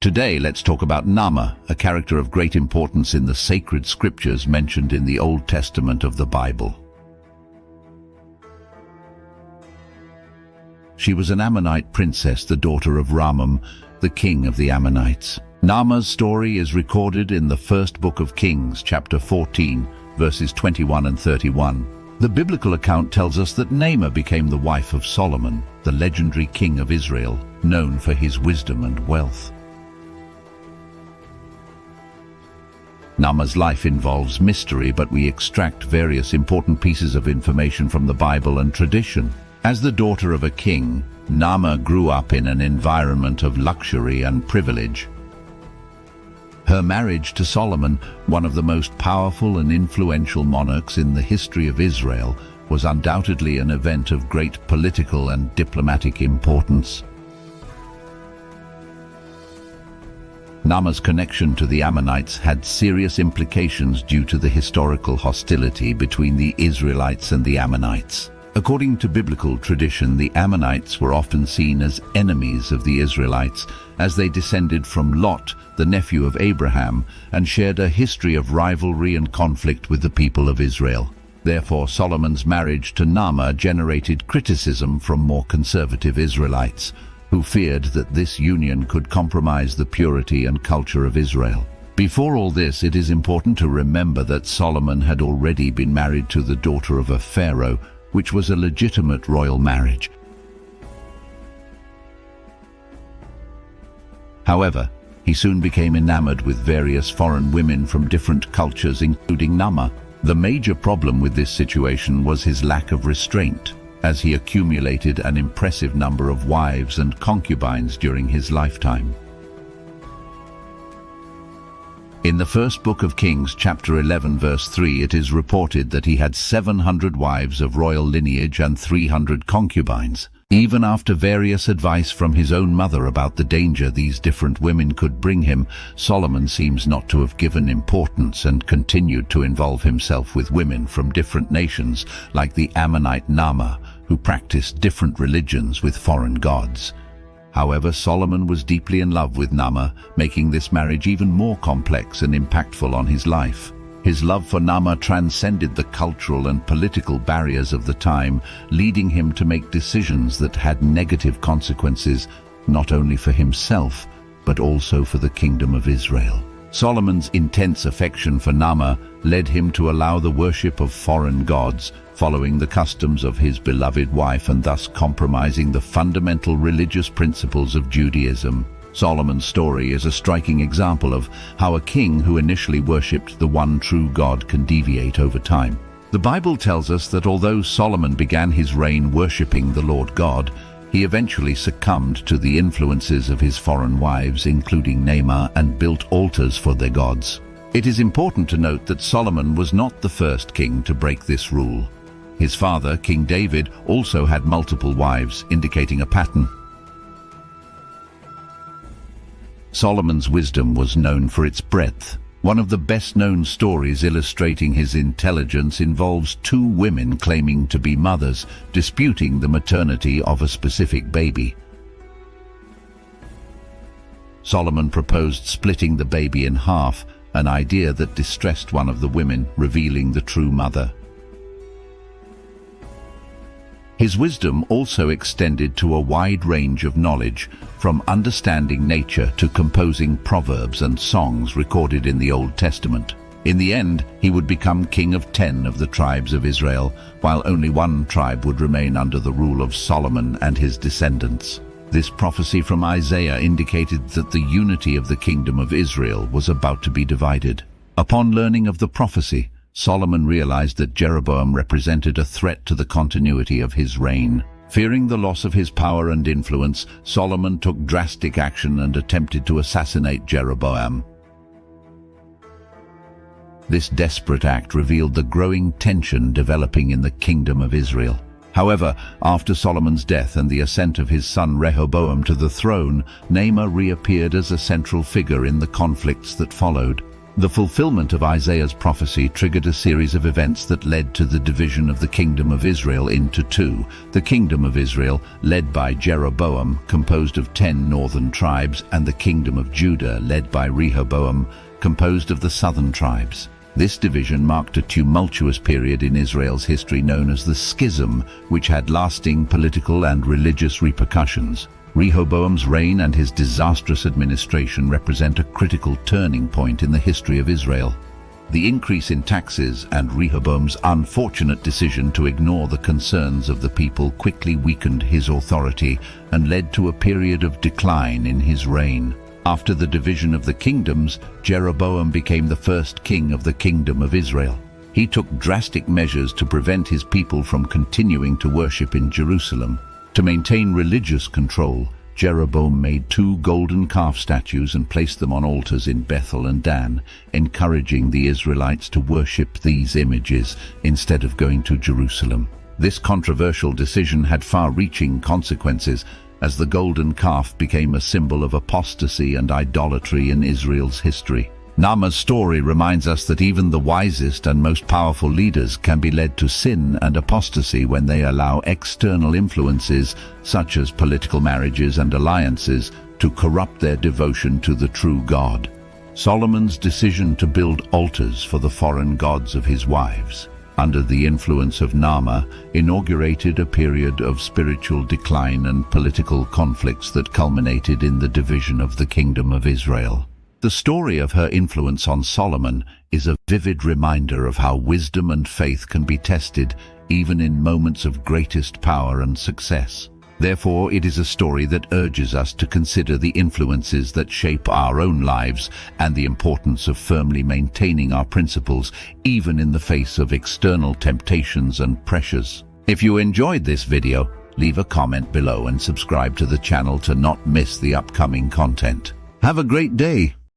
Today, let's talk about Naamah, a character of great importance in the sacred scriptures mentioned in the Old Testament of the Bible. She was an Ammonite princess, the daughter of Hanun, the king of the Ammonites. Naamah's story is recorded in the first book of Kings, chapter 14, verses 21 and 31. The biblical account tells us that Naamah became the wife of Solomon, the legendary king of Israel, known for his wisdom and wealth. Naamah's life involves mystery, but we extract various important pieces of information from the Bible and tradition. As the daughter of a king, Naamah grew up in an environment of luxury and privilege. Her marriage to Solomon, one of the most powerful and influential monarchs in the history of Israel, was undoubtedly an event of great political and diplomatic importance. Naamah's connection to the Ammonites had serious implications due to the historical hostility between the Israelites and the Ammonites. According to biblical tradition, the Ammonites were often seen as enemies of the Israelites, as they descended from Lot, the nephew of Abraham, and shared a history of rivalry and conflict with the people of Israel. Therefore, Solomon's marriage to Naamah generated criticism from more conservative Israelites, who feared that this union could compromise the purity and culture of Israel. Before all this, it is important to remember that Solomon had already been married to the daughter of a pharaoh, which was a legitimate royal marriage. However, he soon became enamored with various foreign women from different cultures, including Naamah. The major problem with this situation was his lack of restraint, as he accumulated an impressive number of wives and concubines during his lifetime. In the first book of Kings, chapter 11, verse 3, it is reported that he had 700 wives of royal lineage and 300 concubines. Even after various advice from his own mother about the danger these different women could bring him, Solomon seems not to have given importance and continued to involve himself with women from different nations, like the Ammonite Naamah, who practiced different religions with foreign gods. However, Solomon was deeply in love with Naamah, making this marriage even more complex and impactful on his life. His love for Naamah transcended the cultural and political barriers of the time, leading him to make decisions that had negative consequences, not only for himself, but also for the kingdom of Israel. Solomon's intense affection for Naamah led him to allow the worship of foreign gods, following the customs of his beloved wife and thus compromising the fundamental religious principles of Judaism. Solomon's story is a striking example of how a king who initially worshipped the one true God can deviate over time. The Bible tells us that although Solomon began his reign worshipping the Lord God, he eventually succumbed to the influences of his foreign wives, including Naamah, and built altars for their gods. It is important to note that Solomon was not the first king to break this rule. His father, King David, also had multiple wives, indicating a pattern. Solomon's wisdom was known for its breadth. One of the best-known stories illustrating his intelligence involves two women claiming to be mothers, disputing the maternity of a specific baby. Solomon proposed splitting the baby in half, an idea that distressed one of the women, revealing the true mother. His wisdom also extended to a wide range of knowledge, from understanding nature to composing proverbs and songs recorded in the Old Testament. In the end, he would become king of 10 of the tribes of Israel, while only one tribe would remain under the rule of Solomon and his descendants. This prophecy from Isaiah indicated that the unity of the kingdom of Israel was about to be divided. Upon learning of the prophecy, Solomon realized that Jeroboam represented a threat to the continuity of his reign. Fearing the loss of his power and influence, Solomon took drastic action and attempted to assassinate Jeroboam. This desperate act revealed the growing tension developing in the kingdom of Israel. However, after Solomon's death and the ascent of his son Rehoboam to the throne, Naamah reappeared as a central figure in the conflicts that followed. The fulfillment of Isaiah's prophecy triggered a series of events that led to the division of the kingdom of Israel into two. The kingdom of Israel, led by Jeroboam, composed of 10 northern tribes, and the kingdom of Judah, led by Rehoboam, composed of the southern tribes. This division marked a tumultuous period in Israel's history known as the Schism, which had lasting political and religious repercussions. Rehoboam's reign and his disastrous administration represent a critical turning point in the history of Israel. The increase in taxes and Rehoboam's unfortunate decision to ignore the concerns of the people quickly weakened his authority and led to a period of decline in his reign. After the division of the kingdoms, Jeroboam became the first king of the kingdom of Israel. He took drastic measures to prevent his people from continuing to worship in Jerusalem. To maintain religious control, Jeroboam made 2 golden calf statues and placed them on altars in Bethel and Dan, encouraging the Israelites to worship these images instead of going to Jerusalem. This controversial decision had far-reaching consequences, as the golden calf became a symbol of apostasy and idolatry in Israel's history. Naamah's story reminds us that even the wisest and most powerful leaders can be led to sin and apostasy when they allow external influences, such as political marriages and alliances, to corrupt their devotion to the true God. Solomon's decision to build altars for the foreign gods of his wives, under the influence of Naamah, inaugurated a period of spiritual decline and political conflicts that culminated in the division of the kingdom of Israel. The story of her influence on Solomon is a vivid reminder of how wisdom and faith can be tested even in moments of greatest power and success. Therefore, it is a story that urges us to consider the influences that shape our own lives and the importance of firmly maintaining our principles even in the face of external temptations and pressures. If you enjoyed this video, leave a comment below and subscribe to the channel to not miss the upcoming content. Have a great day.